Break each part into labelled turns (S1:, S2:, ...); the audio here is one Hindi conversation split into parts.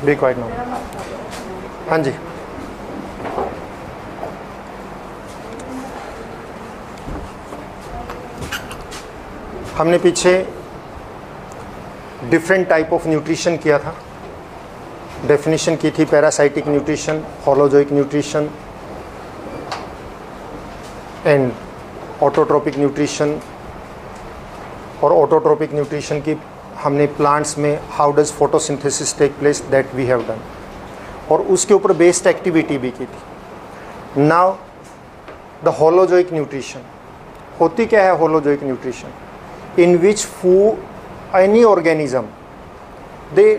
S1: B quite now. हाँ जी, हमने पीछे डिफरेंट टाइप ऑफ न्यूट्रिशन किया था, डेफिनेशन की थी, parasitic nutrition, holozoic nutrition and autotrophic nutrition. और ऑटोट्रोपिक न्यूट्रिशन की हमने प्लांट्स में how does photosynthesis take place that we have done, और उसके ऊपर बेस्ड एक्टिविटी भी की थी। नाउ द होलोजोइक न्यूट्रिशन होती क्या है? Holozoic nutrition in which any organism they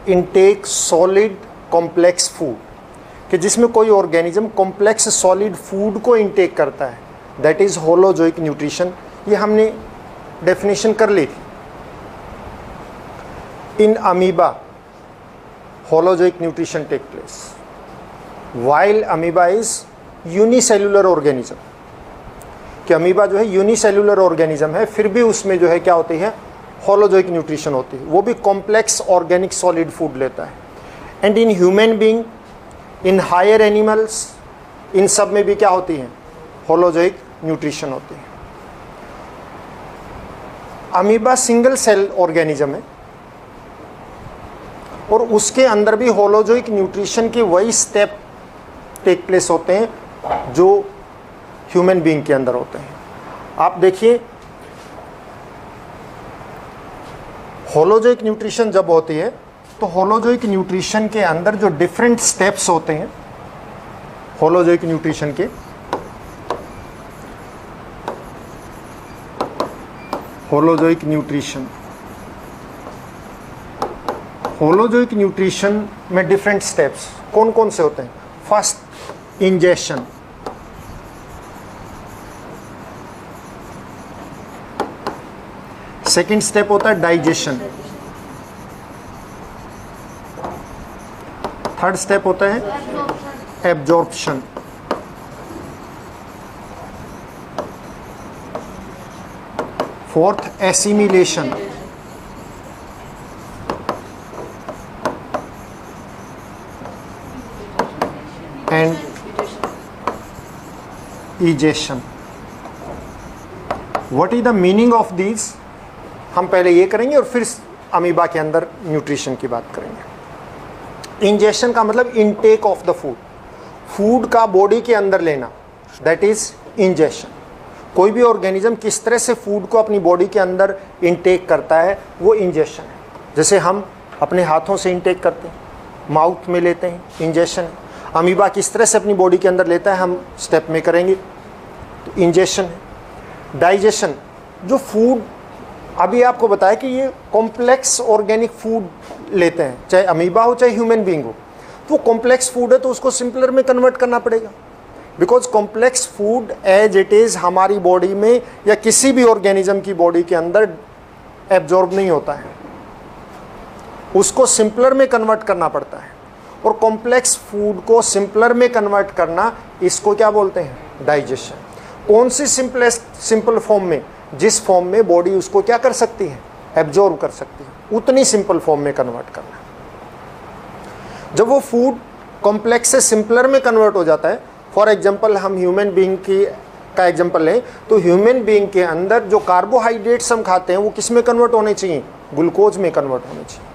S1: intake solid complex food, कि जिसमें कोई ऑर्गेनिज्म कॉम्प्लेक्स सॉलिड फूड को इनटेक करता है, दैट इज होलोजोइक न्यूट्रिशन। ये हमने डेफिनेशन कर ली थी। In amoeba holozoic nutrition take place while amoeba is unicellular organism, कि अमीबा जो है यूनिसेल्युलर ऑर्गेनिज्म है, फिर भी उसमें जो है क्या होती है? होलोजोइक न्यूट्रिशन होती है, वो भी कॉम्प्लेक्स ऑर्गेनिक सॉलिड फूड लेता है। And in human being, in higher animals, इन सब में भी क्या होती है? होलोजोइक न्यूट्रिशन होती है। अमीबा सिंगल सेल ऑर्गेनिज्म है और उसके अंदर भी होलोजोइक न्यूट्रिशन के वही स्टेप टेक प्लेस होते हैं जो ह्यूमन बीइंग के अंदर होते हैं। आप देखिए, होलोजोइक न्यूट्रिशन जब होती है तो होलोजोइक न्यूट्रिशन के अंदर जो डिफरेंट स्टेप्स होते हैं होलोजोइक न्यूट्रिशन के, होलोजोइक न्यूट्रिशन में डिफरेंट स्टेप्स कौन कौन से होते हैं? First, ingestion. सेकेंड स्टेप होता है डाइजेशन। थर्ड स्टेप होता है absorption. Fourth, assimilation. And egestion. What is the meaning of these? हम पहले ये करेंगे और फिर अमीबा के अंदर न्यूट्रिशन की बात करेंगे। इंजेशन का मतलब intake of the food, food का बॉडी के अंदर लेना, दैट इज इंजेशन। कोई भी ऑर्गेनिज्म किस तरह से फूड को अपनी बॉडी के अंदर इनटेक करता है, वो इंजेशन है। जैसे हम अपने हाथों से इनटेक करते हैं, माउथ में लेते हैं, इंजेशन है। अमीबा किस तरह से अपनी बॉडी के अंदर लेता है, हम स्टेप में करेंगे, तो इंजेशन है। डाइजेशन, जो फूड अभी आपको बताया कि ये कॉम्प्लेक्स ऑर्गेनिक फूड लेते हैं, चाहे अमीबा हो चाहे ह्यूमन बीइंग हो, तो वो कॉम्प्लेक्स फूड है तो उसको सिंपलर में कन्वर्ट करना पड़ेगा, because complex food as it is हमारी बॉडी में या किसी भी ऑर्गेनिज्म की बॉडी के अंदर एब्जॉर्ब नहीं होता है, उसको सिंपलर में कन्वर्ट करना पड़ता है। और कॉम्प्लेक्स फूड को सिंपलर में कन्वर्ट करना, इसको क्या बोलते हैं? डाइजेशन। कौन सी सिंपल फॉर्म में? जिस फॉर्म में बॉडी उसको क्या कर सकती है? एब्जॉर्ब कर सकती है, उतनी सिंपल फॉर्म में कन्वर्ट करना। जब वो फूड कॉम्प्लेक्स से सिंपलर में कन्वर्ट हो जाता है, फॉर एग्जांपल हम ह्यूमन बीइंग का एग्जांपल लें, तो ह्यूमन बीइंग के अंदर जो कार्बोहाइड्रेट्स हम खाते हैं वो किस में कन्वर्ट होने चाहिए? ग्लूकोज में कन्वर्ट होने चाहिए।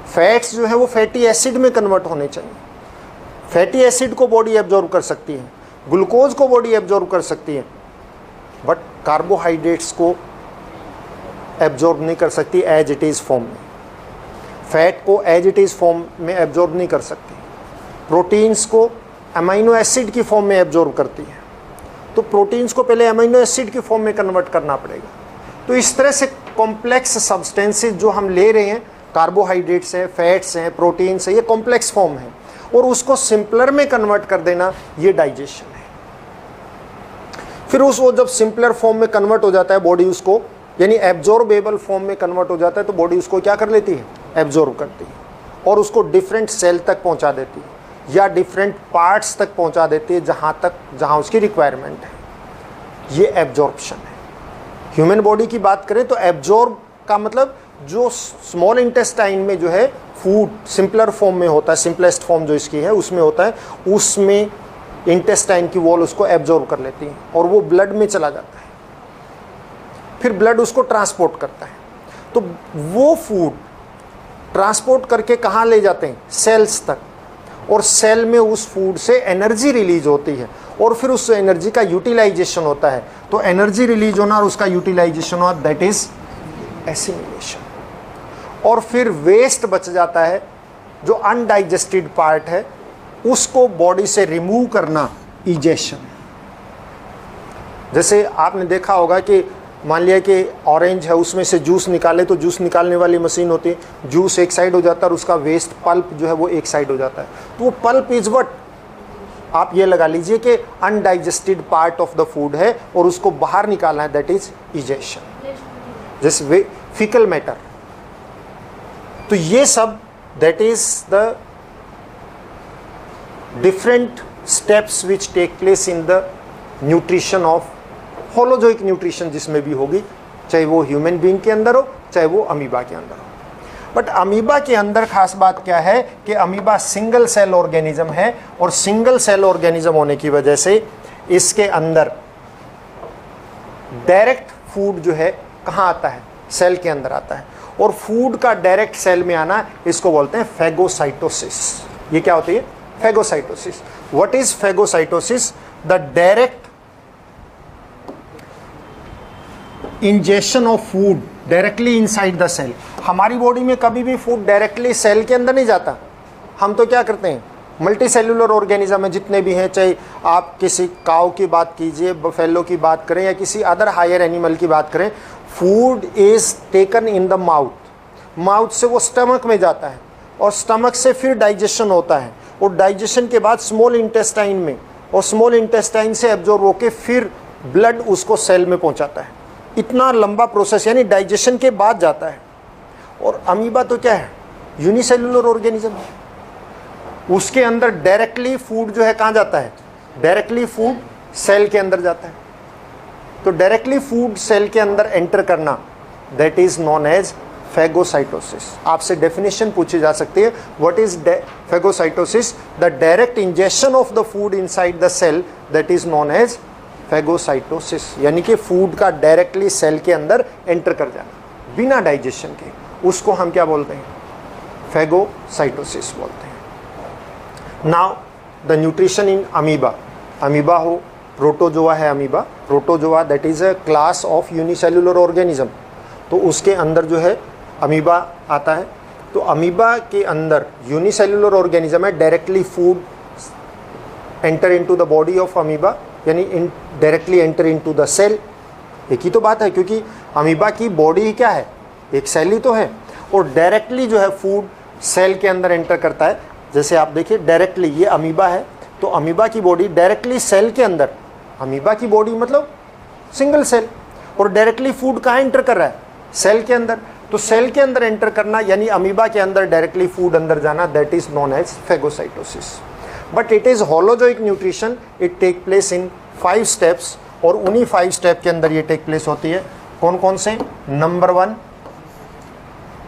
S1: फैट्स जो है वो फैटी एसिड में कन्वर्ट होने चाहिए। फैटी एसिड को बॉडी एब्जॉर्ब कर सकती है, ग्लूकोज को बॉडी एब्जॉर्ब कर सकती है, बट कार्बोहाइड्रेट्स को एब्जॉर्ब नहीं कर सकती एज इट इज़ फॉर्म में। फैट को एज इट इज़ फॉर्म में एब्जॉर्ब नहीं कर सकती। प्रोटीन्स को अमीनो एसिड की फॉर्म में एब्जॉर्ब करती है, तो प्रोटीन्स को पहले अमीनो एसिड की फॉर्म में कन्वर्ट करना पड़ेगा। तो इस तरह से कॉम्प्लेक्स सब्सटेंसेस जो हम ले रहे हैं, कार्बोहाइड्रेट्स हैं, फैट्स हैं, प्रोटीन्स हैं, ये कॉम्प्लेक्स फॉर्म है, और उसको सिंपलर में कन्वर्ट कर देना, ये डाइजेशन है। फिर वो जब सिंपलर फॉर्म में कन्वर्ट हो जाता है, बॉडी उसको यानी एब्जॉर्बेबल फॉर्म में कन्वर्ट हो जाता है, तो बॉडी उसको क्या कर लेती है? एब्जॉर्ब करती है, और उसको डिफरेंट सेल तक पहुंचा देती है या डिफरेंट पार्ट्स तक पहुंचा देती है, जहां उसकी रिक्वायरमेंट है। ये एब्जॉर्प्शन है। ह्यूमन बॉडी की बात करें तो एब्जॉर्ब का मतलब जो स्मॉल इंटेस्टाइन में जो है फूड सिंपलर फॉर्म में होता है, सिंपलेस्ट फॉर्म जो इसकी है उसमें होता है, उसमें इंटेस्टाइन की वॉल उसको एब्जॉर्ब कर लेती है और वो ब्लड में चला जाता है, फिर ब्लड उसको ट्रांसपोर्ट करता है। तो वो फूड ट्रांसपोर्ट करके कहाँ ले जाते हैं? सेल्स तक, और सेल में उस फूड से एनर्जी रिलीज होती है और फिर उस एनर्जी का यूटिलाइजेशन होता है। तो एनर्जी रिलीज होना और उसका यूटिलाइजेशन होना, दैट इज एसिमिलेशन। और फिर वेस्ट बच जाता है जो अनडाइजेस्टेड पार्ट है, उसको बॉडी से रिमूव करना, इजेशन। जैसे आपने देखा होगा कि मान लिया कि ऑरेंज है, उसमें से जूस निकाले तो जूस निकालने वाली मशीन होती है, जूस एक साइड हो जाता है और उसका वेस्ट पल्प जो है वो एक साइड हो जाता है। तो वो पल्प इज व्हाट, आप ये लगा लीजिए कि undigested part of the food है और उसको बाहर निकालना है, दैट इज इजेशन। जैसे फीकल मैटर, तो ये सब that is the different steps which take place in the nutrition of holozoic nutrition, जिसमें भी होगी, चाहे वो ह्यूमन बीइंग के अंदर हो चाहे वो अमीबा के अंदर हो। बट अमीबा के अंदर खास बात क्या है कि अमीबा सिंगल सेल ऑर्गेनिज्म है, और सिंगल सेल ऑर्गेनिज्म होने की वजह से इसके अंदर डायरेक्ट फूड जो है कहाँ आता है? सेल के अंदर आता है। और फूड का डायरेक्ट सेल में आना, इसको बोलते हैं फेगोसाइटोसिस। ये क्या होती है? Phagocytosis. What is phagocytosis? The direct injection of food directly inside the cell. हमारी बॉडी में कभी भी फूड डायरेक्टली सेल के अंदर नहीं जाता। हम तो क्या करते हैं, मल्टी सेल्यूलर ऑर्गेनिज्म है जितने भी हैं, चाहे आप किसी काऊ की बात कीजिए, बफेलो की बात करें या किसी अदर हायर एनिमल की बात करें, food is taken in the mouth. Mouth से वो स्टमक में जाता है और स्टमक से फिर डाइजेशन होता है, और डाइजेशन के बाद स्मॉल इंटेस्टाइन में, और स्मॉल इंटेस्टाइन से एब्जॉर्ब होकर फिर ब्लड उसको सेल में पहुंचाता है। इतना लंबा प्रोसेस, यानी डाइजेशन के बाद जाता है। और अमीबा तो क्या है? यूनिसेल्युलर ऑर्गेनिज्म है, उसके अंदर डायरेक्टली फूड जो है कहाँ जाता है? डायरेक्टली फूड सेल के अंदर जाता है। तो डायरेक्टली फूड सेल के अंदर एंटर करना, that is known as phagocytosis. आपसे डेफिनेशन पूछी जा सकती है, what is phagocytosis? The direct injection of the food inside the cell, that is known as phagocytosis. यानी कि फूड का डायरेक्टली सेल के अंदर एंटर कर जाना बिना डाइजेशन के, उसको हम क्या बोलते हैं? फेगोसाइटोसिस बोलते हैं। Now the nutrition in amoeba. Amoeba हो, प्रोटोजोआ है amoeba. Protozoa that is a class of unicellular organism, तो उसके अंदर जो है अमीबा आता है। तो अमीबा के अंदर यूनिसेल्युलर ऑर्गेनिज्म है, directly food enter into the body of amoeba, यानी directly enter into the cell. एक ही तो बात है, क्योंकि अमीबा की बॉडी ही क्या है? एक सेल ही तो है, और डायरेक्टली जो है फूड सेल के अंदर एंटर करता है। जैसे आप देखिए डायरेक्टली, ये अमीबा है, तो अमीबा की बॉडी डायरेक्टली सेल के अंदर, अमीबा की बॉडी मतलब सिंगल सेल, और डायरेक्टली फूड कहाँ एंटर कर रहा है? सेल के अंदर। तो सेल के अंदर एंटर करना, यानी अमीबा के अंदर डायरेक्टली फूड अंदर जाना, that is known as phagocytosis. But it is holozoic nutrition, it take place in 5 steps, और उन्हीं 5 स्टेप के अंदर ये टेक प्लेस होती है। कौन कौन से? नंबर 1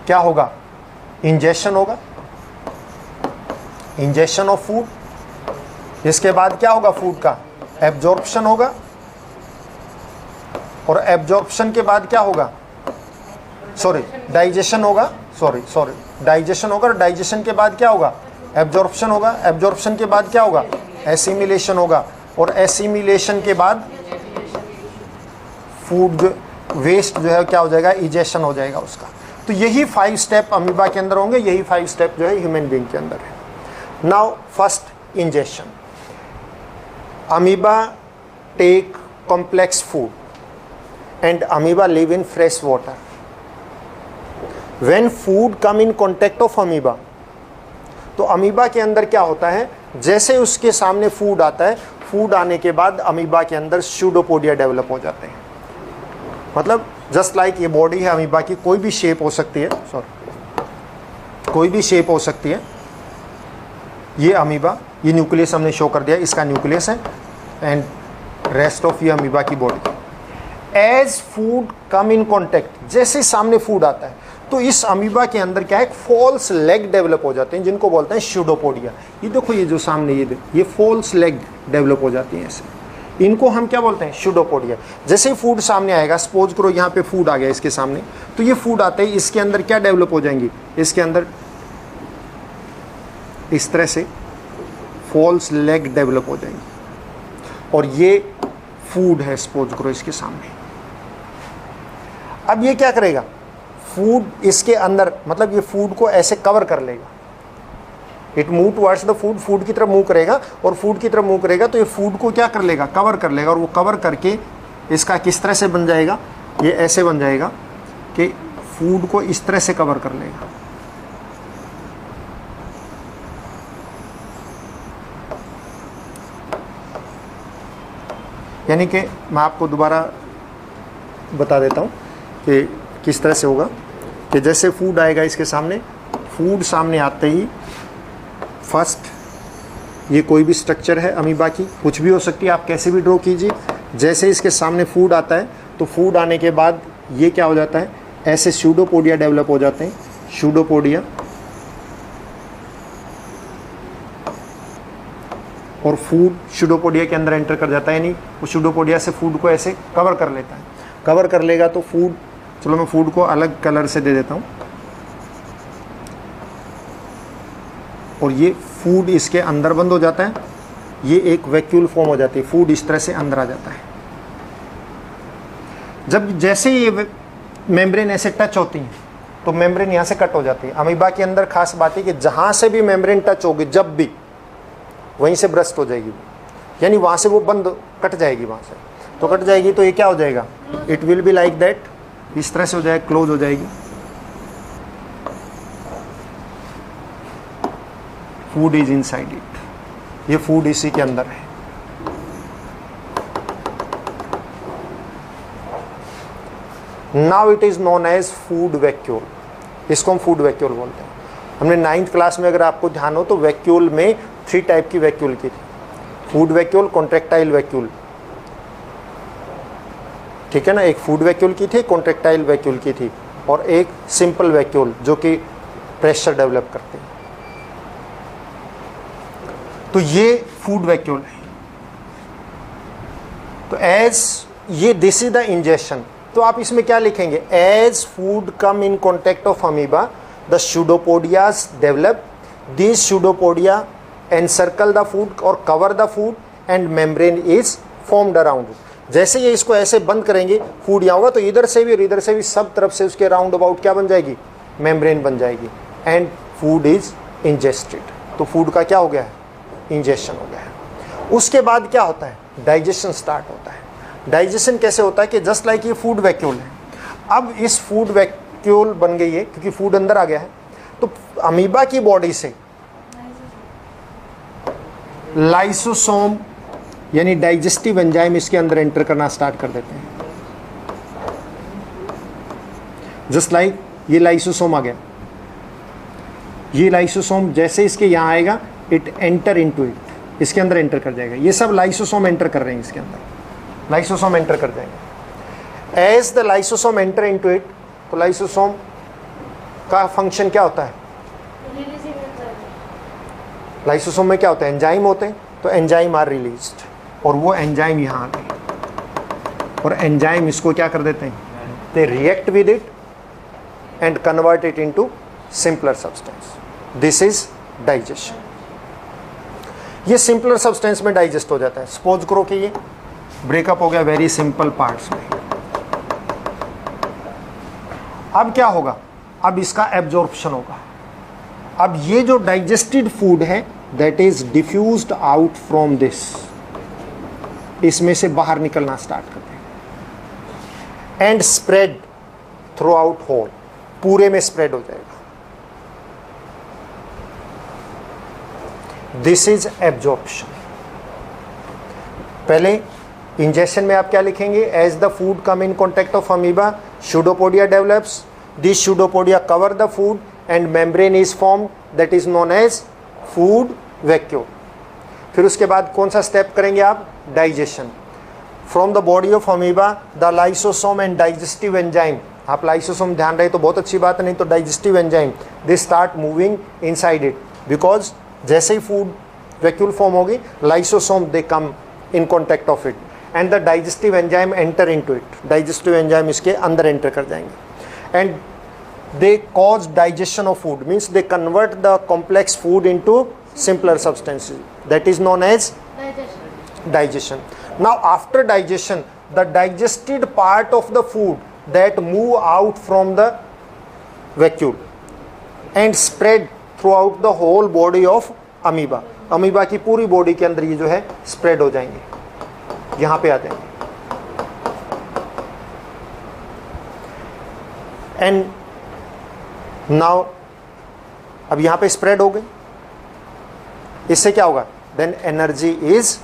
S1: क्या होगा? इंजेक्शन होगा, इंजेक्शन ऑफ फूड। इसके बाद क्या होगा? फूड का एब्जॉर्प्शन होगा, और एब्जॉर्प्शन के बाद क्या होगा? डाइजेशन होगा, डाइजेशन होगा, और डाइजेशन के बाद क्या होगा? एब्जॉर्प्शन होगा। एब्जॉर्प्शन के बाद क्या होगा? एसिमिलेशन होगा, और एसिमिलेशन के बाद फूड वेस्ट जो है क्या हो जाएगा? इजेशन हो जाएगा उसका। तो यही 5 स्टेप अमीबा के अंदर होंगे, यही 5 स्टेप जो है ह्यूमन बीइंग के अंदर है। Now first, injection. Amoeba take complex food and amoeba live in fresh water. When food come in contact of amoeba, तो अमीबा के अंदर क्या होता है? जैसे उसके सामने फूड आता है, फूड आने के बाद अमीबा के अंदर स्यूडोपोडिया डेवलप हो जाते हैं। मतलब जस्ट लाइक ये बॉडी है अमीबा की, कोई भी शेप हो सकती है, कोई भी शेप हो सकती है। ये अमीबा, ये न्यूक्लियस हमने शो कर दिया, इसका न्यूक्लियस है, एंड रेस्ट ऑफ ये अमीबा की body. As food come in contact, जैसे सामने फूड आता है, तो इस अमीबा के अंदर क्या है, फॉल्स लेग डेवलप हो जाते हैं जिनको बोलते हैं स्यूडोपोडिया। ये देखो, ये जो सामने ये फॉल्स लेग डेवलप हो जाती हैं ऐसे, इनको हम क्या बोलते हैं, स्यूडोपोडिया। जैसे ही फूड सामने आएगा, सपोज करो यहाँ पे फूड आ गया इसके सामने, तो ये फूड आते ही इसके अंदर क्या डेवलप हो जाएंगी, इसके अंदर इस तरह से फॉल्स लेग डेवलप हो जाएंगी और ये फूड है सपोज करो इसके सामने। अब ये क्या करेगा, फूड इसके अंदर, मतलब ये फूड को ऐसे कवर कर लेगा, it move towards the food, food की तरफ मूव करेगा, और फूड की तरफ मूव करेगा तो ये फूड को क्या कर लेगा, कवर कर लेगा, और वो कवर करके इसका किस तरह से बन जाएगा, ये ऐसे बन जाएगा कि फूड को इस तरह से कवर कर लेगा। यानी कि मैं आपको दोबारा बता देता हूँ कि किस तरह से होगा, कि जैसे फूड आएगा इसके सामने, फूड सामने आते ही फर्स्ट ये कोई भी स्ट्रक्चर है अमीबा की, कुछ भी हो सकती है, आप कैसे भी ड्रॉ कीजिए। जैसे इसके सामने फूड आता है तो फूड आने के बाद ये क्या हो जाता है, ऐसे स्यूडोपोडिया डेवलप हो जाते हैं, स्यूडोपोडिया, और फूड स्यूडोपोडिया के अंदर एंटर कर जाता है, यानी वो स्यूडोपोडिया से फूड को ऐसे कवर कर लेता है। कवर कर लेगा तो फूड, चलो मैं फूड को अलग कलर से दे देता हूँ, और ये फूड इसके अंदर बंद हो जाता है, ये एक वैक्यूल फॉर्म हो जाती है, फूड इस तरह से अंदर आ जाता है। जब जैसे ये मेम्ब्रेन ऐसे टच होती है तो मेम्ब्रेन यहाँ से कट हो जाती है। अमीबा के अंदर खास बात है कि जहाँ से भी मेम्ब्रेन टच होगी, जब भी वहीं से ब्रस्ट हो जाएगी, यानी वहाँ से वो बंद कट जाएगी, वहाँ से तो कट जाएगी, तो ये क्या हो जाएगा, it will be like that, इस तरह से हो जाएगा, क्लोज हो जाएगी। फूड इज इनसाइड इट, ये फूड इसी के अंदर है। Now it is known as food vacuole, इसको हम फूड वैक्यूल बोलते हैं। हमने 9th क्लास में अगर आपको ध्यान हो तो वैक्यूल में 3 टाइप की वैक्यूल की थी, फूड वैक्यूल, कॉन्ट्रैक्टाइल वैक्यूल, ठीक है ना, एक फूड वैक्यूल की थी, कॉन्ट्रैक्टाइल वैक्यूल की थी, और एक सिंपल वैक्यूल जो कि प्रेशर डेवलप करते हैं। तो ये फूड वैक्यूल है। तो एज ये दिस इज द इंजेक्शन, तो आप इसमें क्या लिखेंगे, as food come in contact of amoeba the pseudopodias develop, this pseudopodia encircle the food और cover the food and membrane is formed around it. जैसे ये इसको ऐसे बंद करेंगे, फूड यहाँ होगा तो इधर से भी और इधर से भी सब तरफ से उसके राउंड अबाउट क्या बन जाएगी, मेम्ब्रेन बन जाएगी, एंड फूड इज इंजेस्टेड। तो फूड का क्या हो गया है, इंजेक्शन हो गया है। उसके बाद क्या होता है, डाइजेशन स्टार्ट होता है। डाइजेशन कैसे होता है कि जस्ट लाइक ये फूड वैक्यूल है, अब इस फूड वैक्यूल बन गई है क्योंकि फूड अंदर आ गया है, तो अमीबा की बॉडी से लाइसोसोम यानी डाइजेस्टिव एंजाइम इसके अंदर एंटर करना स्टार्ट कर देते हैं। जस्ट लाइक ये लाइसोसोम आ गया, ये लाइसोसोम जैसे इसके यहाँ आएगा, इट एंटर इनटू इट, इसके अंदर एंटर कर जाएगा। ये सब लाइसोसोम एंटर कर रहे हैं इसके अंदर, लाइसोसोम एंटर कर जाएंगे। As the lysosome enter into it, तो लाइसोसोम का फंक्शन क्या होता है, लाइसोसोम में क्या होता है, एंजाइम होते हैं, तो एंजाइम आर रिलीज्ड, और वो एंजाइम यहाँ आ गए, और एंजाइम इसको क्या कर देते हैं, they react with it and convert it into simpler substance. This is digestion. ये सिंपलर सब्सटेंस में डाइजेस्ट हो जाता है। सपोज करो कि ये ब्रेकअप हो गया वेरी सिंपल पार्ट्स में, अब क्या होगा, अब इसका एब्जॉर्प्शन होगा। अब ये जो डाइजेस्टेड फूड है that is diffused out from this, इसमें से बाहर निकलना स्टार्ट करते हैं, and spread throughout whole, पूरे में स्प्रेड हो जाएगा। This is absorption. पहले इंजेक्शन में आप क्या लिखेंगे, as the food come in contact of amoeba pseudopodia develops, this pseudopodia cover the food and membrane is formed that is known as food vacuole. फिर उसके बाद कौन सा स्टेप करेंगे आप, digestion. From the body of amoeba the lysosome and digestive enzyme आप लाइसोसोम ध्यान रहे तो बहुत अच्छी बात है, नहीं तो digestive enzyme they start moving inside it, because जैसे ही फूड वैक्यूल फॉर्म होगी lysosome they come in contact of it and the digestive enzyme enter into it, digestive enzyme इसके अंदर एंटर कर जाएंगे and they cause digestion of food, means they convert the complex food into simpler substances, that is known as digestion. Now after digestion, the digested part of the food that move out from the vacuole and spread throughout the whole body of amoeba, amoeba की पूरी बॉडी के अंदर ये जो है स्प्रेड हो जाएंगे, यहाँ पे आ जाएंगे एंड नाउ अब यहां पे स्प्रेड हो गई, इससे क्या होगा, देन एनर्जी इज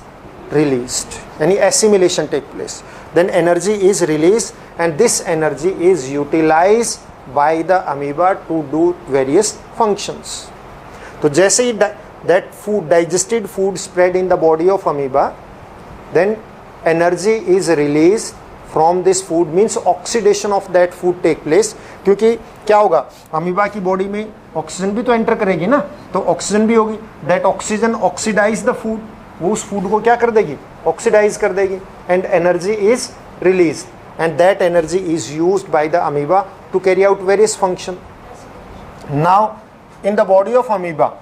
S1: रिलीज्ड, यानी assimilation take place, then energy is release and this energy is utilised by the amoeba to do various functions. तो जैसे ही that food digested food spread in the body of amoeba, then energy is release from this food, means oxidation of that food take place. क्योंकि क्या होगा, अमीबा की बॉडी में ऑक्सीजन भी तो एंटर करेगी ना, तो ऑक्सीजन भी होगी, that oxygen oxidise the food, वो उस फूड को क्या कर देगी, ऑक्सीडाइज कर देगी and energy is release and that energy is used by the amoeba to carry out various function. Now in the body of amoeba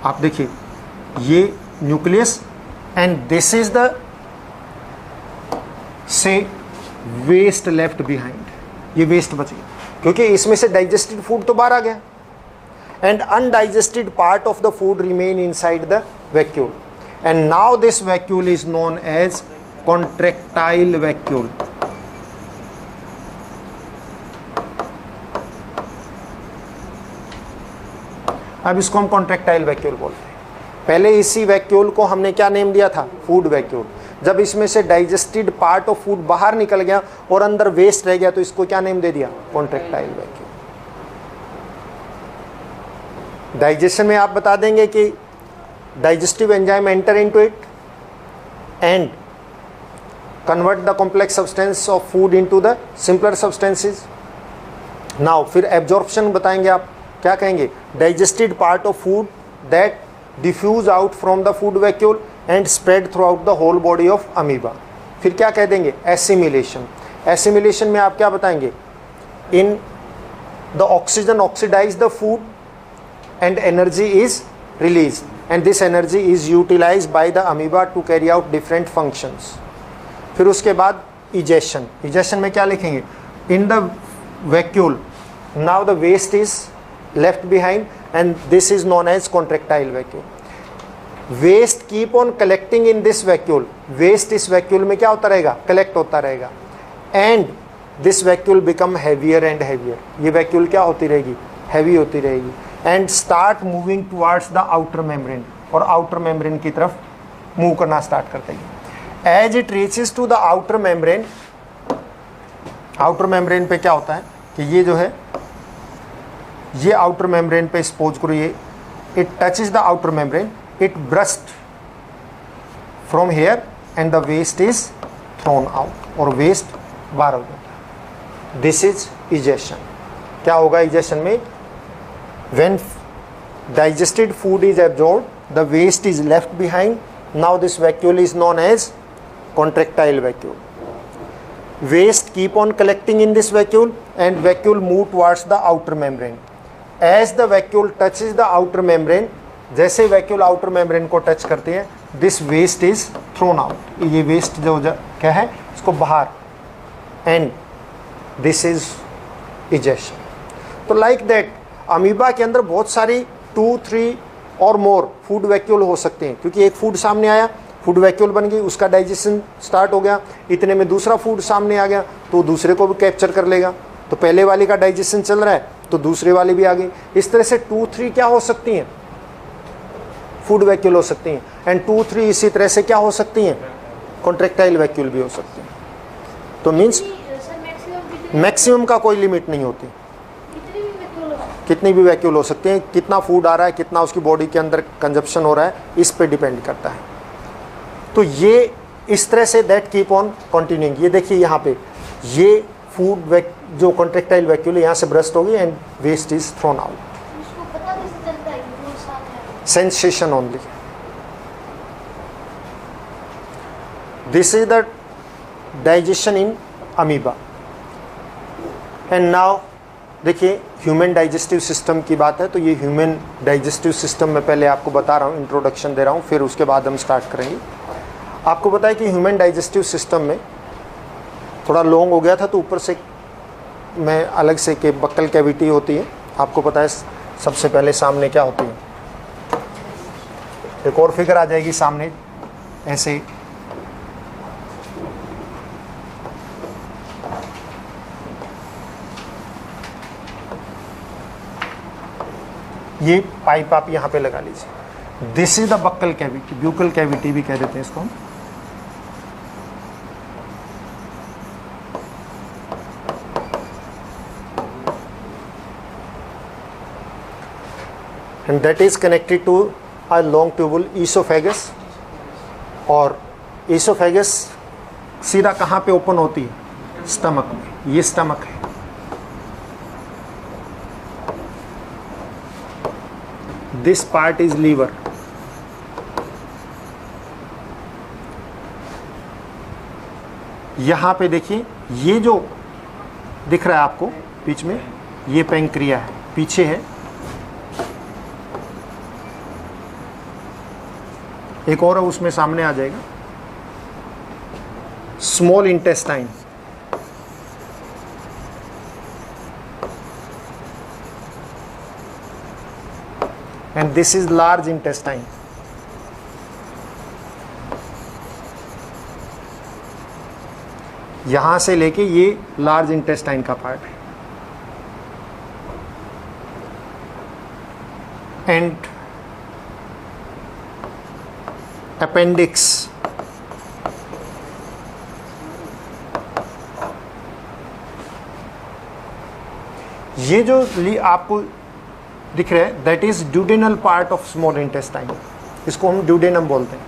S1: आप देखिए ये nucleus and this is the से वेस्ट लेफ्ट बिहाइंड, ये वेस्ट बच गया क्योंकि इसमें से डाइजेस्टेड फूड तो बाहर आ गया and undigested part of the food remain inside the vacuole and now this vacuole is known as contractile vacuole. अब इसको हम कॉन्ट्रैक्टाइल वैक्यूल बोलते हैं. पहले इसी वैक्यूल को हमने क्या नेम दिया था, फूड वैक्यूल. जब इसमें से डाइजेस्टेड पार्ट ऑफ फूड बाहर निकल गया और अंदर वेस्ट रह गया तो इसको क्या नेम दे दिया, कॉन्ट्रैक्टाइल वैक्यूल. डाइजेशन में आप बता देंगे कि digestive enzyme enter into it and convert the complex substance of food into the simpler substances. Now फिर एब्जॉर्प्शन बताएंगे आप, क्या कहेंगे, digested part of food that diffuse out from the food vacuole and spread throughout the whole body of amoeba. फिर क्या कह देंगे, एसिमिलेशन. एसिमिलेशन में आप क्या बताएंगे, in the oxygen oxidise the food and energy is release and this energy is utilised by the amoeba to carry out different functions. फिर उसके बाद इजेशन. इजेशन में क्या लिखेंगे, in the vacuole now the waste is left behind and this is known as contractile vacuole. Waste keep on collecting in this vacuole, waste इस वैक्यूल में क्या होता रहेगा, कलेक्ट होता रहेगा and this vacuole become heavier and heavier. ये वैक्यूल क्या होती रहेगी, हैवी होती रहेगी and start moving towards the outer membrane, और आउटर मेम्ब्रेन की तरफ मूव करना स्टार्ट करते हैं. As it reaches to the outer membrane, outer membrane पे क्या होता है कि ये जो है ये आउटर मेम्ब्रेन पे सपोज करो ये it touches the outer membrane, it burst from here and the waste is thrown out और waste बाहर हो जाता है. This is egestion. क्या होगा egestion में, when digested food is absorbed, the waste is left behind. Now this vacuole is known as contractile vacuole. Waste keep on collecting in this vacuole and vacuole move towards the outer membrane. As the vacuole touches the outer membrane, जैसे वैक्यूल आउटर मेम्ब्रेन को टच करती है, this waste is thrown out, ये वेस्ट जो क्या है इसको बाहर एंड दिस इज इजेशन. तो लाइक दैट अमीबा के अंदर बहुत सारी 2, 3 और मोर फूड वैक्यूल हो सकते हैं, क्योंकि एक फूड सामने आया, फूड वैक्यूल बन गई, उसका डाइजेशन स्टार्ट हो गया, इतने में दूसरा फूड सामने आ गया तो दूसरे को भी कैप्चर कर लेगा. तो पहले वाली का डाइजेशन चल रहा है तो दूसरे वाली भी आ गई. इस तरह से 2, 3 क्या हो सकती हैं, फूड वैक्यूल हो सकती हैं एंड 2, 3 इसी तरह से क्या हो सकती हैं, कॉन्ट्रैक्टाइल वैक्यूल भी हो सकती हैं. तो मीन्स मैक्सिमम का कोई लिमिट नहीं होती, कितनी भी वैक्यूल हो सकती हैं, कितना फूड आ रहा है, कितना उसकी बॉडी के अंदर कंजप्शन हो रहा है, इस पे डिपेंड करता है. तो ये इस तरह say that keep on continuing. ये देखिए यहाँ पे ये फूड जो कॉन्ट्रेक्टाइल वैक्यूल यहाँ से ब्रस्ट होगी and waste is thrown out.
S2: उसको पता कैसे चलता है कि वो साथ है?
S1: Sensation only. This is the digestion in amoeba. And now देखिए ह्यूमन डाइजेस्टिव सिस्टम की बात है, तो ये ह्यूमन डाइजेस्टिव सिस्टम में पहले आपको बता रहा हूँ, इंट्रोडक्शन दे रहा हूँ, फिर उसके बाद हम स्टार्ट करेंगे। आपको पता है कि ह्यूमन डाइजेस्टिव सिस्टम में थोड़ा लॉन्ग हो गया था, तो ऊपर से मैं अलग से कि बक्कल कैविटी होती है। आपको पता है सबसे पहले सामने क्या होती है, एक और फिगर आ जाएगी सामने ऐसे। ये पाइप आप यहाँ पे लगा लीजिए। This is the buccal cavity, buccal cavity भी कह देते हैं इसको हम। and that is connected to a long tubule esophagus। और esophagus सीधा कहाँ पे ओपन होती है, स्टमक में। ये स्टमक है। This part is liver. यहाँ पे देखिए ये जो दिख रहा है आपको बीच में, ये पैंक्रिया है, पीछे है। एक और उसमें सामने आ जाएगा, small intestine. And this is large intestine. यहां से लेके ये लार्ज इंटेस्टाइन का पार्ट है। एंड अपेंडिक्स, ये जो आपको दिख रहा है that is duodenal part of small intestine. इसको हम ड्यूडेनम बोलते हैं।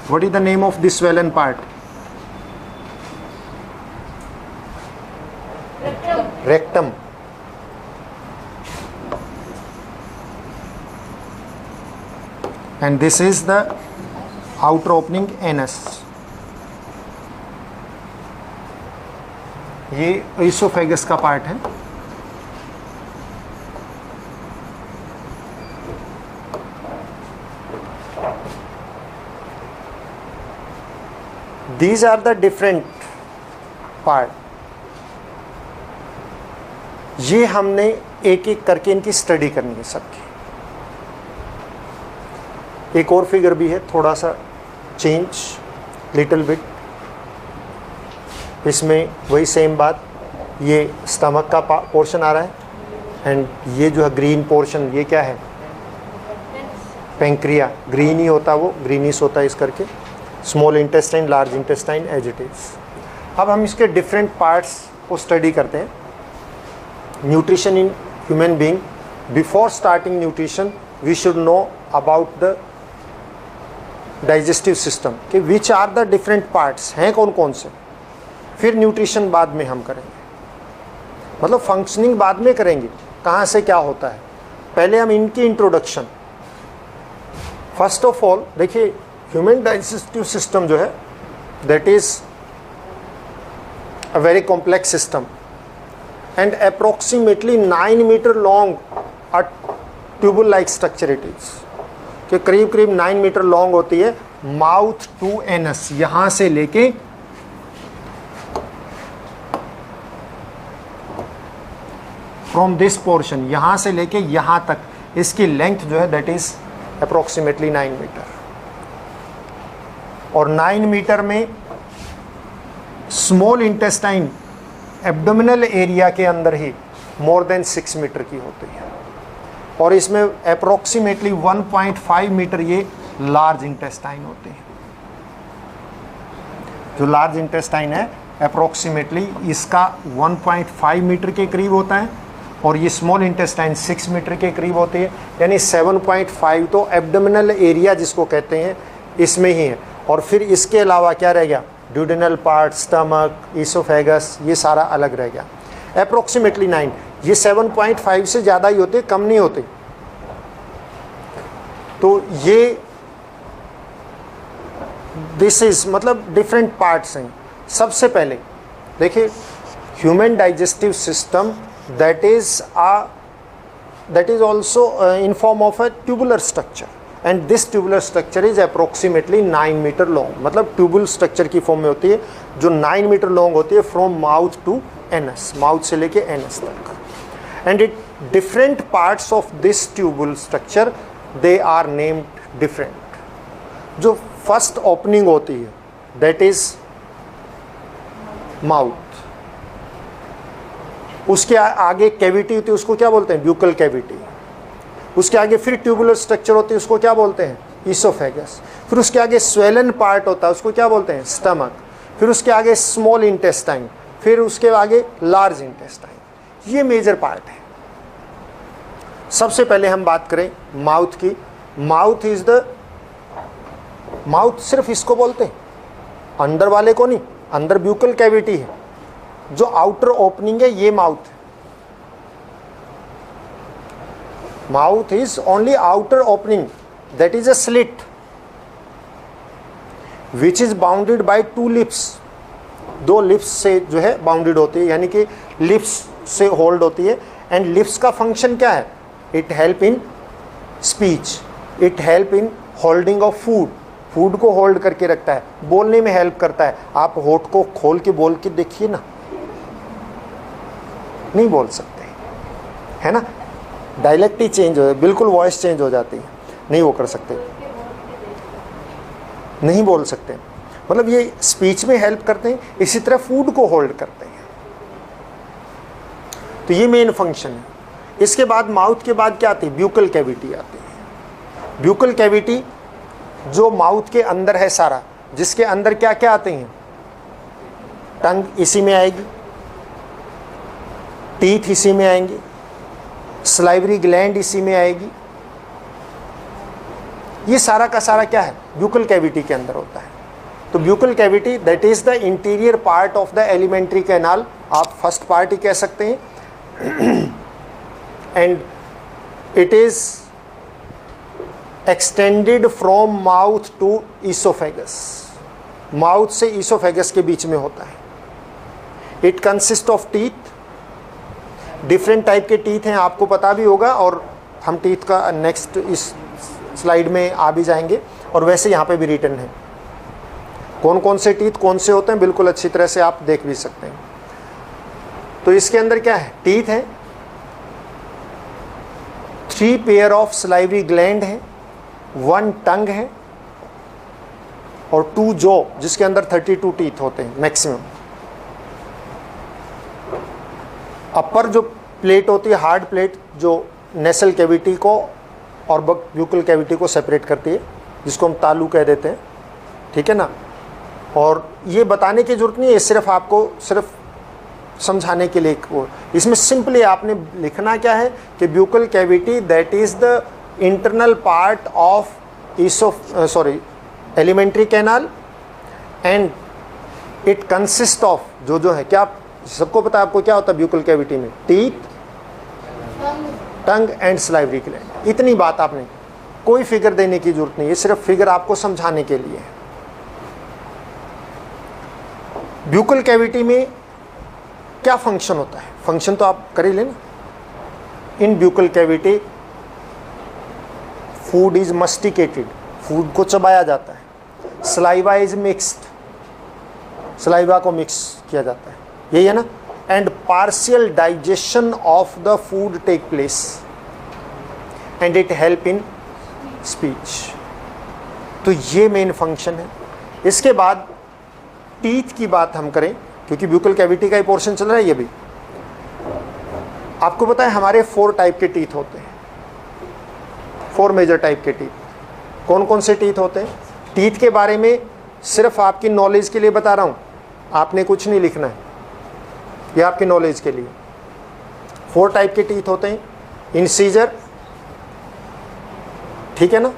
S1: What is the name of this swollen part? Rectum. and this is the outer opening anus। ये esophagus का पार्ट है। These are the different part। ये हमने एक एक करके इनकी स्टडी करनी है सबकी। एक और फिगर भी है, थोड़ा सा चेंज लिटिल बिट। इसमें वही सेम बात, ये स्टमक का पोर्शन आ रहा है एंड ये जो है ग्रीन पोर्शन, ये क्या है, पैंक्रिया। ग्रीन ही होता, वो ग्रीनिश होता है इस करके। Small intestine, large intestine, as it is. अब हम इसके डिफरेंट पार्ट्स को स्टडी करते हैं। Nutrition in human being. Before starting nutrition we should know about the digestive system कि which are the different parts हैं, कौन कौन से। फिर न्यूट्रिशन बाद में हम करेंगे, मतलब फंक्शनिंग बाद में करेंगे, कहाँ से क्या होता है। पहले हम इनकी इंट्रोडक्शन। फर्स्ट ऑफ ऑल देखिए ह्यूमन डाइजेस्टिव सिस्टम जो है that is a very complex system and approximately 9 metre long a tubal like structure it is. कि करीब करीब 9 मीटर लॉन्ग होती है माउथ टू एनस। यहां से लेके फ्रॉम दिस पोर्शन, यहां से लेके यहां तक इसकी लेंथ जो है दैट इज अप्रोक्सीमेटली 9 मीटर। और 9 मीटर में स्मॉल इंटेस्टाइन एब्डोमिनल एरिया के अंदर ही मोर देन 6 मीटर की होती है। और इसमें अप्रोक्सीमेटली 1.5 मीटर ये लार्ज इंटेस्टाइन होते हैं। जो लार्ज इंटेस्टाइन है अप्रोक्सीमेटली इसका 1.5 मीटर के करीब होता है और ये स्मॉल इंटेस्टाइन 6 मीटर के करीब होती है, यानी 7.5 तो एब्डोमिनल एरिया जिसको कहते हैं इसमें ही है। और फिर इसके अलावा क्या रह गया, ड्यूडेनल पार्ट, स्टमक, ईसोफेगस, ये सारा अलग रह गया। अप्रोक्सीमेटली 9, ये 7.5 से ज़्यादा ही होते, कम नहीं होते। तो ये दिस इज मतलब डिफरेंट पार्ट्स हैं। सबसे पहले देखिए, human digestive system that is also in form of a tubular structure, and this tubular structure is approximately 9 metre long, मतलब ट्यूबुल स्ट्रक्चर की फॉर्म में होती है जो 9 मीटर लॉन्ग होती है from mouth to anus, mouth से लेके एनस तक। And it different parts of this tubule structure they are named different. जो फर्स्ट ओपनिंग होती है दैट इज माउथ, उसके आगे कैविटी होती है, उसको क्या बोलते हैं, ब्यूकल कैविटी। उसके आगे फिर ट्यूबुलर स्ट्रक्चर होती है, उसको क्या बोलते हैं, ईसोफेगस। फिर उसके आगे स्वेलन पार्ट होता है, उसको क्या बोलते हैं, स्टमक। फिर उसके आगे स्मॉल इंटेस्टाइन, फिर उसके आगे लार्ज इंटेस्टाइन। ये मेजर पार्ट है। सबसे पहले हम बात करें माउथ की। माउथ इज द, माउथ सिर्फ इसको बोलते हैं, अंदर वाले को नहीं। अंदर ब्यूकल कैविटी है, जो आउटर ओपनिंग है ये माउथ है। Mouth is only outer opening, that is a slit which is bounded by 2 lips. 2 lips से जो है बाउंडेड होती है, यानी कि लिप्स से होल्ड होती है। एंड लिप्स का फंक्शन क्या है, it help in speech, it help in holding of food, food को होल्ड करके रखता है, बोलने में हेल्प करता है। आप होठ को खोल के बोल के देखिए ना, नहीं बोल सकते, है ना, डायलेक्ट ही चेंज हो, बिल्कुल वॉइस चेंज हो जाती है, नहीं वो कर सकते, नहीं बोल सकते। मतलब ये स्पीच में हेल्प करते हैं, इसी तरह फूड को होल्ड करते हैं। तो ये मेन फंक्शन है। इसके बाद माउथ के बाद क्या आती है, ब्यूकल कैविटी आती है। ब्यूकल कैविटी जो माउथ के अंदर है सारा, जिसके अंदर क्या क्या आते हैं, टंग इसी में आएगी, टीथ इसी में आएंगे, स्लाइवरी ग्लैंड इसी में आएगी। ये सारा का सारा क्या है, ब्यूकल कैविटी के अंदर होता है। तो buccal cavity that is the interior part of the alimentary canal, आप फर्स्ट पार्ट ही कह सकते हैं। And it is extended from mouth to oesophagus, mouth से ईसोफेगस के बीच में होता है। It consist of teeth, different type के टीथ हैं, आपको पता भी होगा, और हम टीथ का नेक्स्ट इस स्लाइड में आ भी जाएंगे, और वैसे यहाँ पे भी रिटन है कौन कौन से टीथ कौन से होते हैं, बिल्कुल अच्छी तरह से आप देख भी सकते हैं। तो इसके अंदर क्या है, टीथ है, 3 पेयर ऑफ स्लाइवरी ग्लैंड है, 1 टंग है, और 2 जॉ जिसके अंदर 32 टीथ होते हैं मैक्सिमम। अपर जो प्लेट होती है, हार्ड प्लेट, जो नेसल कैविटी को और ब्यूकल कैविटी को सेपरेट करती है, जिसको हम तालू कह देते हैं, ठीक है ना। और ये बताने की जरूरत नहीं है, सिर्फ आपको सिर्फ समझाने के लिए वो, इसमें सिंपली आपने लिखना क्या है कि buccal cavity that is the internal part of alimentary canal, and it consist of जो है, क्या सबको पता है आपको क्या होता है ब्यूकल कैविटी में, teeth, tongue and salivary gland. इतनी बात, आपने कोई फिगर देने की जरूरत नहीं है, सिर्फ फिगर आपको समझाने के लिए है। ब्यूकल कैविटी में क्या फंक्शन होता है, फंक्शन तो आप कर ही लेना। In buccal cavity food is masticated, food को चबाया जाता है। सलाइवा इज मिक्स्ड, सलाइवा को मिक्स किया जाता है, यही है ना। And partial digestion of the food take place and it help in speech. तो ये मेन फंक्शन है। इसके बाद टीथ की बात हम करें, क्योंकि ब्यूकल कैविटी का ही पोर्शन चल रहा है ये भी। आपको पता है हमारे 4 टाइप के टीथ होते हैं, 4 मेजर टाइप के टीथ। कौन कौन से टीथ होते हैं, टीथ के बारे में सिर्फ आपकी नॉलेज के लिए बता रहा हूँ, आपने कुछ नहीं लिखना है, ये आपकी नॉलेज के लिए। 4 टाइप के टीथ होते हैं, इंसीजर, ठीक है ना।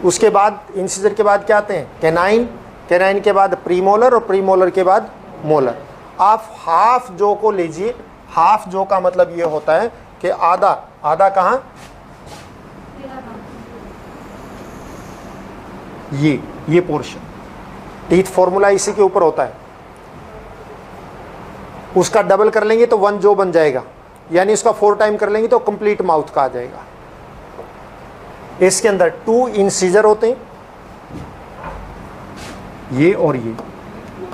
S1: उसके बाद इंसीजर के बाद क्या आते हैं, कैनाइन, कैनाइन के बाद प्रीमोलर और प्रीमोलर के बाद मोलर। आप हाफ जो को लीजिए, हाफ जो का मतलब ये होता है कि आधा, आधा कहाँ, ये पोर्शन, टीथ फॉर्मूला इसी के ऊपर होता है, उसका डबल कर लेंगे तो 1 जो बन जाएगा, यानी उसका 4 टाइम कर लेंगे तो कंप्लीट माउथ का आ जाएगा। इसके अंदर 2 इंसीजर होते हैं, ये और ये,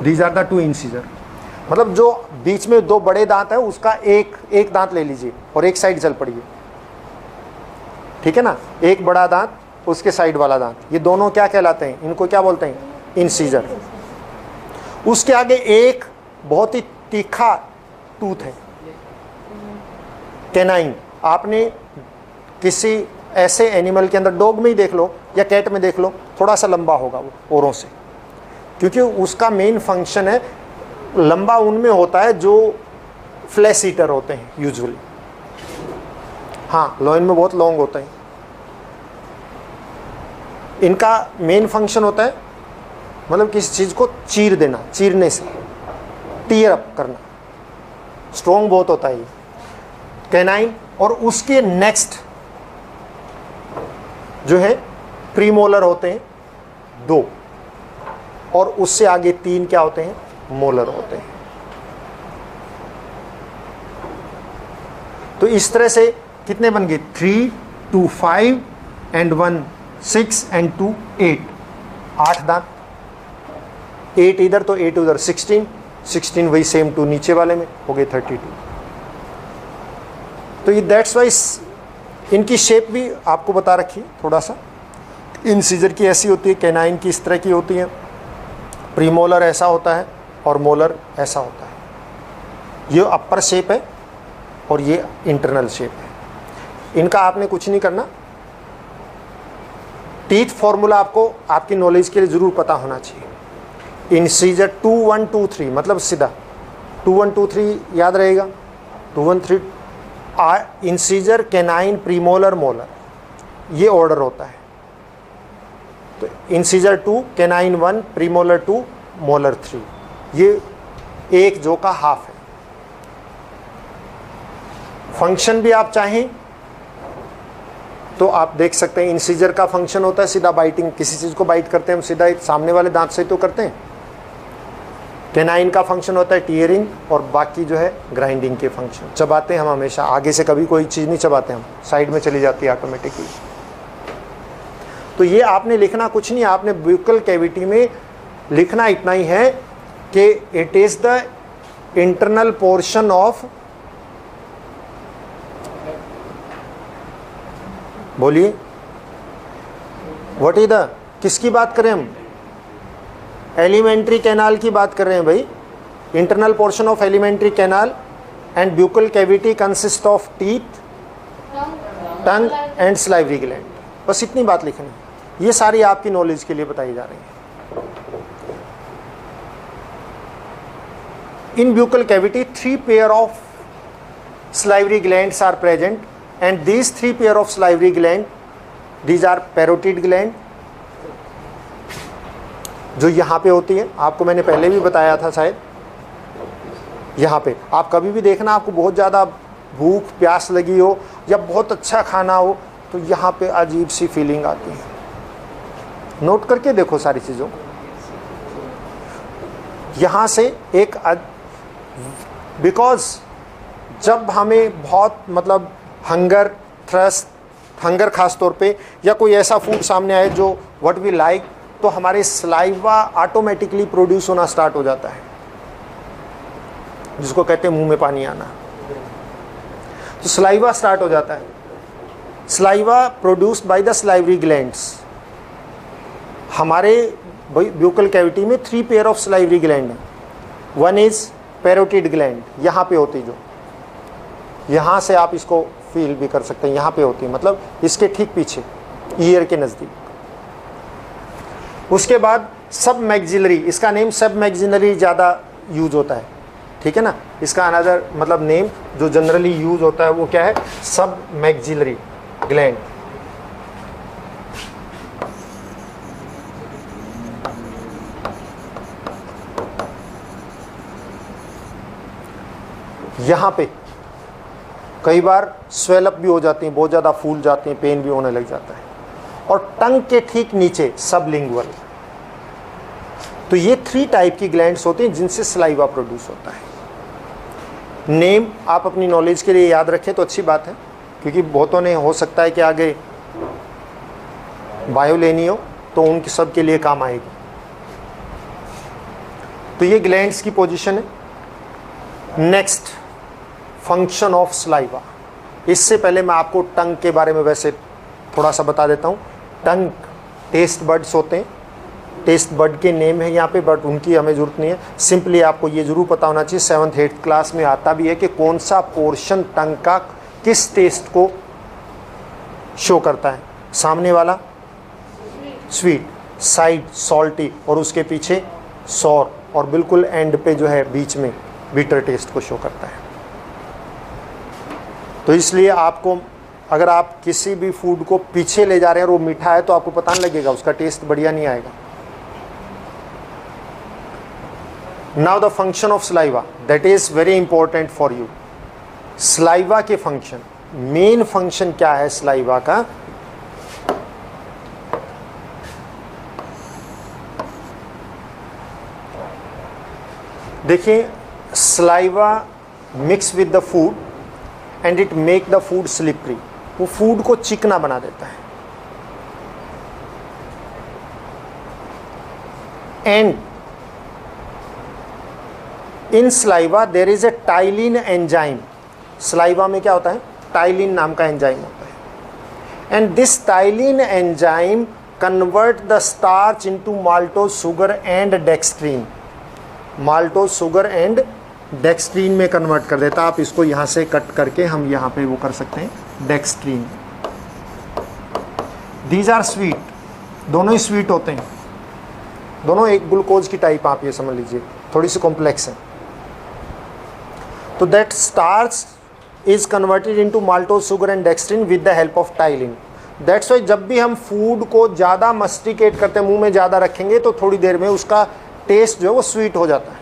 S1: दीज आर द 2 इंसीजर। मतलब जो बीच में 2 बड़े दांत है उसका एक दांत ले लीजिए और एक साइड चल पड़िए, ठीक है ना। एक बड़ा दांत, उसके साइड वाला दांत, ये दोनों क्या कहलाते हैं, इनको क्या बोलते हैं, इंसीजर। उसके आगे एक बहुत ही तीखा टूथ है, कैनाइन। आपने किसी ऐसे एनिमल के अंदर, डॉग में ही देख लो या कैट में देख लो, थोड़ा सा लंबा होगा वो औरों से, क्योंकि उसका मेन फंक्शन है, लंबा उनमें होता है जो फ्लैश ईटर होते हैं यूजुअली। हाँ, लॉइन में बहुत लॉन्ग होता है। इनका मेन फंक्शन होता है मतलब किसी चीज़ को चीर देना, चीरने से, टीयर अप करना, स्ट्रॉन्ग बहुत होता है ये कैनाइन। और उसके नेक्स्ट जो है प्रीमोलर होते हैं 2, और उससे आगे 3 क्या होते हैं, मोलर होते हैं। तो इस तरह से कितने बन गए, 3, 2, 5 एंड 1, 6 एंड 2, 8, 8 दांत, 8 इधर तो 8 उधर, 16 वही सेम 2 नीचे वाले में हो गए 32। तो ये दैट्स वाइज इनकी शेप भी आपको बता रखी है थोड़ा सा। इंसीजर की ऐसी होती है, कैनाइन की इस तरह की होती है, प्रीमोलर ऐसा होता है और मोलर ऐसा होता है। ये अपर शेप है और ये इंटरनल शेप है। इनका आपने कुछ नहीं करना, टीथ फॉर्मूला आपको आपकी नॉलेज के लिए ज़रूर पता होना चाहिए। इंसीजर 2, 1, 2, 3 मतलब सीधा 2, 1, 2, 3 याद रहेगा, 2, 1, 3। इंसीजर, कैनाइन, प्रीमोलर, मोलर, ये ऑर्डर होता है। तो इंसीजर 2, कैनाइन 1, प्रीमोलर 2, मोलर 3, ये एक जो का हाफ है। फंक्शन भी आप चाहें तो आप देख सकते हैं, इंसीजर का फंक्शन होता है सीधा बाइटिंग, किसी चीज़ को बाइट करते हैं हम सीधा सामने वाले दांत से तो करते हैं। कैनाइन का फंक्शन होता है टीयरिंग, और बाकी जो है ग्राइंडिंग के फंक्शन। चबाते हैं हम हमेशा, आगे से कभी कोई चीज़ नहीं चबाते हम, साइड में चली जाती है ऑटोमेटिकली। तो ये आपने लिखना कुछ नहीं, आपने ब्यूकल कैविटी में लिखना इतना ही है कि it is the internal portion of, बोलिए व्हाट इज द, किसकी बात करें हम, एलिमेंट्री कैनाल की बात कर रहे हैं भाई। Internal portion of alimentary canal and buccal cavity consist of teeth, tongue and salivary gland. बस इतनी बात लिखनी है, ये सारी आपकी नॉलेज के लिए बताई जा रही है। In buccal cavity 3 pair of salivary glands are present, and these 3 pair of salivary gland, these are parotid gland, जो यहाँ पे होती है, आपको मैंने पहले भी बताया था शायद। यहाँ पे आप कभी भी देखना, आपको बहुत ज़्यादा भूख प्यास लगी हो या बहुत अच्छा खाना हो तो यहाँ पे अजीब सी फीलिंग आती है। नोट करके देखो सारी चीज़ों को। यहाँ से एक बिकॉज जब हमें बहुत मतलब हंगर, थ्रस्ट, हंगर खास तौर पे, या कोई ऐसा फूड सामने आए जो व्हाट वी लाइक, तो हमारे सलाइवा ऑटोमेटिकली प्रोड्यूस होना स्टार्ट हो जाता है, जिसको कहते हैं मुंह में पानी आना। तो सलाइवा स्टार्ट हो जाता है। Saliva produced by the salivary glands. हमारे ब्यूकल कैविटी में 3 पेयर ऑफ सलाइवरी ग्लैंड है। वन इज पैरोटिड ग्लैंड, यहाँ पे होती, जो यहाँ से आप इसको फील भी कर सकते हैं, यहाँ पे होती है, मतलब इसके ठीक पीछे ईयर के नज़दीक। उसके बाद सब मैग्जिलरी, इसका नेम सब मैग्जिलरी ज़्यादा यूज होता है। ठीक है ना। इसका अनदर मतलब नेम जो जनरली यूज होता है वो क्या है, सब मैक्सिलरी ग्लैंड। यहाँ पे कई बार स्वेलअप भी हो जाती हैं, बहुत ज़्यादा फूल जाते हैं, पेन भी होने लग जाता है। और टंग के ठीक नीचे सबलिंगुअल। तो ये 3 टाइप की ग्लैंड्स होती हैं जिनसे सलाइवा प्रोड्यूस होता है। नेम आप अपनी नॉलेज के लिए याद रखें तो अच्छी बात है, क्योंकि बहुतों ने हो सकता है कि आगे बायो लेनी हो तो उनके सब के लिए काम आएगी। तो ये ग्लैंड्स की पोजीशन है। Next, function of saliva. इससे पहले मैं आपको टंग के बारे में वैसे थोड़ा सा बता देता हूँ। टंग टेस्ट बर्ड्स होते हैं, टेस्ट बर्ड के नेम है यहाँ पे, बट उनकी हमें ज़रूरत नहीं है। सिंपली आपको ये ज़रूर पता होना चाहिए, 7th 8th क्लास में आता भी है कि कौन सा पोर्शन टंग का किस टेस्ट को शो करता है। सामने वाला स्वीट, साइड सॉल्टी, और उसके पीछे सॉर, और बिल्कुल एंड पे जो है बीच में बीटर टेस्ट को शो करता है। तो इसलिए आपको अगर आप किसी भी फूड को पीछे ले जा रहे हैं और वो मीठा है तो आपको पता नहीं लगेगा, उसका टेस्ट बढ़िया नहीं आएगा। Now the function of saliva, that is very important for you. Saliva के फंक्शन, मेन फंक्शन क्या है सलाइवा का? देखिए, saliva mix with the food and it make the food slippery. वो फूड को चिकना बना देता है। And in saliva there is a ptyalin enzyme. Saliva में क्या होता है? टाइलिन नाम का एंजाइम होता है। And this ptyalin enzyme convert the starch into maltose sugar and dextrin. Maltose sugar and dextrin में कन्वर्ट कर देता। आप इसको यहाँ से कट करके हम यहाँ पे वो कर सकते हैं, डेक्सट्रीन। दीज आर स्वीट, दोनों ही स्वीट होते हैं, दोनों एक ग्लूकोज की टाइप, आप ये समझ लीजिए, थोड़ी सी कॉम्प्लेक्स है। तो that starch is converted into maltose sugar and dextrin with the help of ptyalin. That's why जब भी हम फूड को ज़्यादा मस्टिकेट करते हैं, मुंह में ज़्यादा रखेंगे, तो थोड़ी देर में उसका टेस्ट जो है वो स्वीट हो जाता है।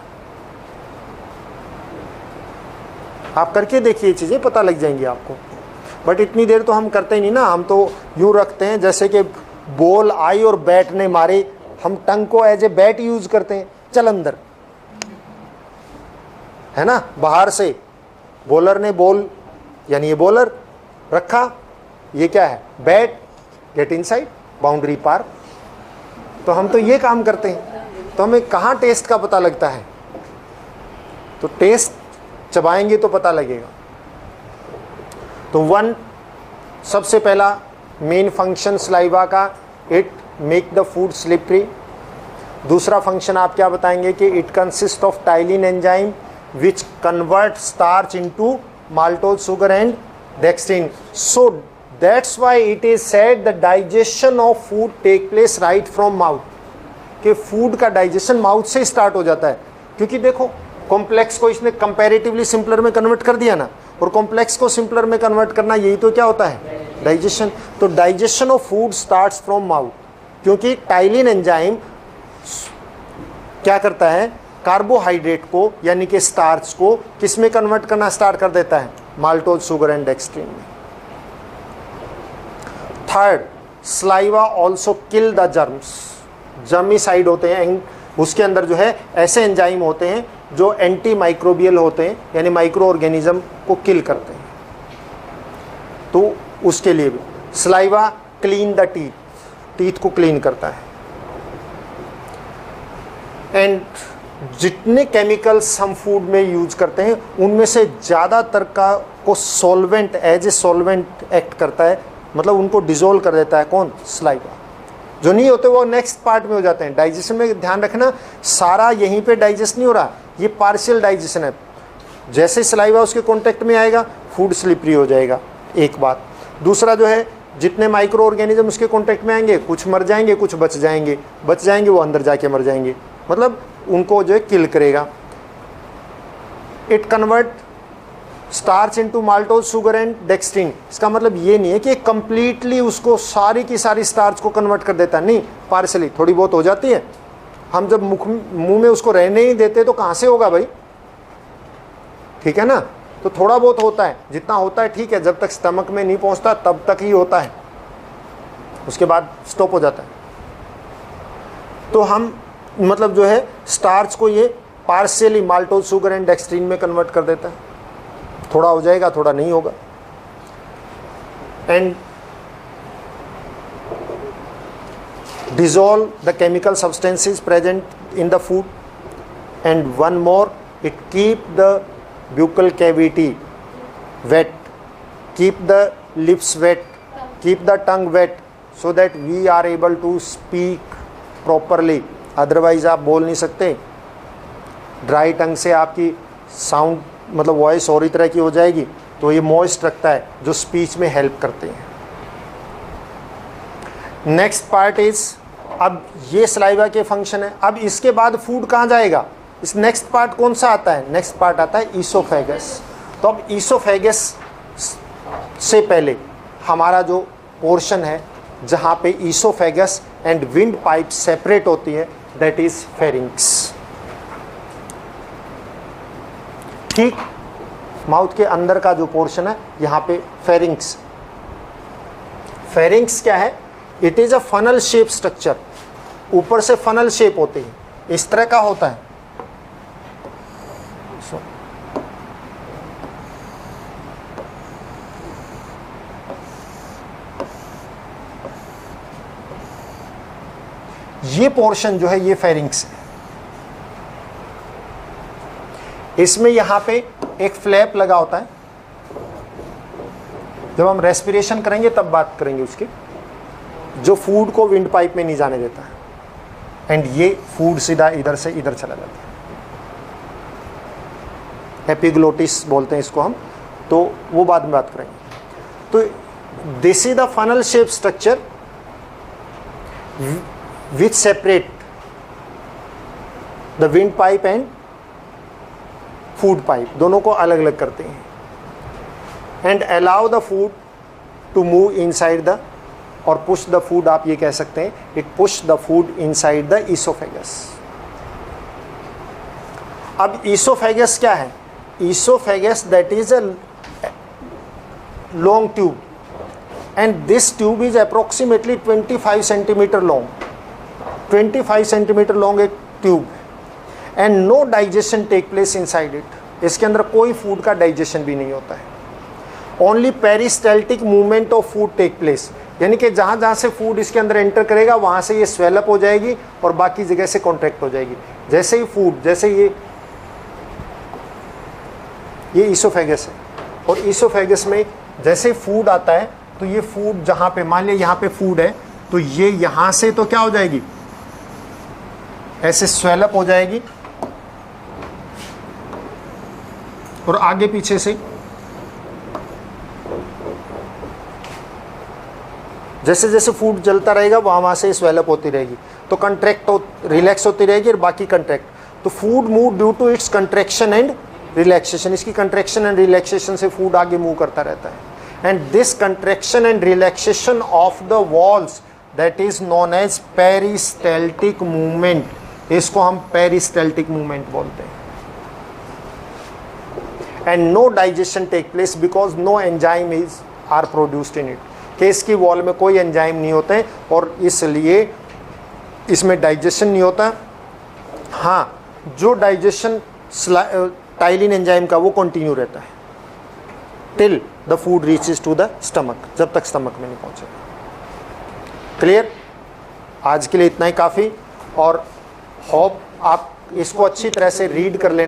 S1: आप करके देखिए, चीज़ें पता लग जाएंगी आपको। बट इतनी देर तो हम करते ही नहीं ना, हम तो यूँ रखते हैं जैसे कि बॉल आई और बैट ने मारे, हम टंग को एज ए बैट यूज करते हैं। चल अंदर, है ना, बाहर से बॉलर ने बॉल, यानी ये बॉलर रखा, ये क्या है? बैट, गेट इनसाइड, बाउंड्री पार। तो हम तो ये काम करते हैं। तो हमें कहाँ टेस्ट का पता लगता है? तो टेस्ट चबाएंगे तो पता लगेगा। तो वन, सबसे पहला मेन फंक्शन सलाइवा का, it make the food slippery. दूसरा फंक्शन आप क्या बताएंगे कि it consist of ptyalin enzyme which convert starch into maltose sugar and dextrin. So that's why it is said the digestion of food take place right from mouth. कि फूड का डाइजेशन माउथ से स्टार्ट हो जाता है, क्योंकि देखो कॉम्प्लेक्स को इसने कंपैरेटिवली सिंपलर में कन्वर्ट कर दिया ना, और कॉम्प्लेक्स को सिंपलर में कन्वर्ट करना, यही तो क्या होता है? डाइजेशन। तो digestion of food starts from mouth, क्योंकि टाइलिन एंजाइम क्या करता है? कार्बोहाइड्रेट को यानी कि स्टार्च को किस में कन्वर्ट करना स्टार्ट कर देता है? माल्टोज शुगर एंड डेक्सट्रीन में। Third, saliva also kill the germs. Germicide होते हैं, उसके अंदर जो है ऐसे एंजाइम होते हैं जो एंटी माइक्रोबियल होते हैं, यानी माइक्रो ऑर्गेनिज्म को किल करते हैं। तो उसके लिए भी saliva clean the teeth, teeth को क्लीन करता है। एंड जितने केमिकल्स हम फूड में यूज करते हैं उनमें से ज़्यादातर का को solvent, as a solvent act करता है, मतलब उनको डिजोल्व कर देता है। कौन? सलाइवा। जो नहीं होते वो नेक्स्ट पार्ट में हो जाते हैं। डाइजेशन में ध्यान रखना, सारा यहीं पे डाइजेस्ट नहीं हो रहा, ये पार्शियल डाइजेशन है। जैसे सलाइवा उसके कांटेक्ट में आएगा, फूड स्लिपरी हो जाएगा, एक बात। दूसरा जो है, जितने माइक्रो ऑर्गेनिज्म उसके कांटेक्ट में आएंगे, कुछ मर जाएंगे, कुछ बच जाएंगे वो अंदर जाके मर जाएंगे, मतलब उनको जो है किल करेगा। It convert starch into maltose sugar and dextrin. इसका मतलब ये नहीं है कि कंप्लीटली उसको सारी की सारी स्टार्च को कन्वर्ट कर देता है, नहीं, पार्सली थोड़ी बहुत हो जाती है। हम जब मुंह में उसको रहने ही देते तो कहाँ से होगा भाई, ठीक है ना। तो थोड़ा बहुत होता है, जितना होता है ठीक है, जब तक स्टमक में नहीं पहुंचता तब तक ही होता है, उसके बाद स्टॉप हो जाता है। तो हम मतलब जो है स्टार्च को ये partially maltose sugar and dextrin में कन्वर्ट कर देता है, थोड़ा हो जाएगा थोड़ा नहीं होगा। And dissolve the chemical substances present in the food, and one more, it keep the buccal cavity wet, keep the lips wet, keep the tongue wet, so that we are able to speak properly. Otherwise आप बोल नहीं सकते, ड्राई टंग से आपकी साउंड मतलब वॉइस और ही तरह की हो जाएगी। तो ये मॉइस्ट रखता है जो स्पीच में हेल्प करते हैं। नेक्स्ट पार्ट इज, अब ये सलाइवा के फंक्शन है। अब इसके बाद फूड कहाँ जाएगा, इस नेक्स्ट पार्ट कौन सा आता है, नेक्स्ट पार्ट आता है ईसोफेगस। तो अब ईसोफेगस से पहले हमारा जो पोर्शन है जहाँ पे oesophagus and wind pipe separate होती है, दैट इज फेरिंक्स। ठीक माउथ के अंदर का जो पोर्शन है यहाँ पे फेरिंक्स। फेरिंक्स क्या है, it is a funnel shape structure, ऊपर से फनल शेप होती है, इस तरह का होता है। ये पोर्शन जो है ये फेरिंक्स है। इसमें यहां पे एक फ्लैप लगा होता है, जब हम रेस्पिरेशन करेंगे तब बात करेंगे उसकी, जो फूड को विंड पाइप में नहीं जाने देता है। एंड ये फूड सीधा इधर से इधर चला जाता है, एपिग्लोटिस बोलते हैं इसको हम, तो वो बाद में बात करेंगे। तो this is the funnel shape structure which separate the wind pipe and food pipe, दोनों को अलग अलग करते हैं। And allow the food to move inside the, और पुश द फूड आप ये कह सकते हैं, it push the food inside the oesophagus. अब ईसोफेगस क्या है, oesophagus that is a long tube, and this tube is approximately 25 centimetre long, 25 centimetre long एक tube, and no digestion take place inside it. इसके अंदर कोई फूड का डाइजेशन भी नहीं होता है, only peristaltic movement of food take place, यानी कि जहाँ जहाँ से फूड इसके अंदर एंटर करेगा वहाँ से ये स्वेलअप हो जाएगी और बाकी जगह से कॉन्ट्रैक्ट हो जाएगी। जैसे ही फूड, जैसे ये ईसोफेगस है, और ईसोफेगस में जैसे ही फूड आता है तो ये फूड जहाँ पे, मान लिया यहाँ पे फूड है, तो ये यहाँ से तो क्या हो जाएगी, ऐसे स्वेलअप हो जाएगी, और आगे पीछे से जैसे जैसे फूड चलता रहेगा वहाँ से स्वेलअप होती रहेगी, तो रिलैक्स होती रहेगी और बाकी कंट्रैक्ट। तो food move due to its contraction and relaxation, इसकी कंट्रैक्शन एंड रिलैक्सेशन से फूड आगे मूव करता रहता है। And this contraction and relaxation of the walls that is known as peristaltic movement, इसको हम पेरिस्टाल्टिक मूवमेंट बोलते हैं। And no digestion take place because no enzyme is are produced in it, कि इसकी वॉल में कोई एंजाइम नहीं होते हैं और इसलिए इसमें डाइजेशन नहीं होता। हाँ, जो डाइजेशन टाइलिन एंजाइम का वो कंटिन्यू रहता है till the food reaches to the stomach, जब तक स्टमक में नहीं पहुंचे। क्लियर, आज के लिए इतना ही काफ़ी, और होप आप इसको अच्छी तरह से रीड कर लें।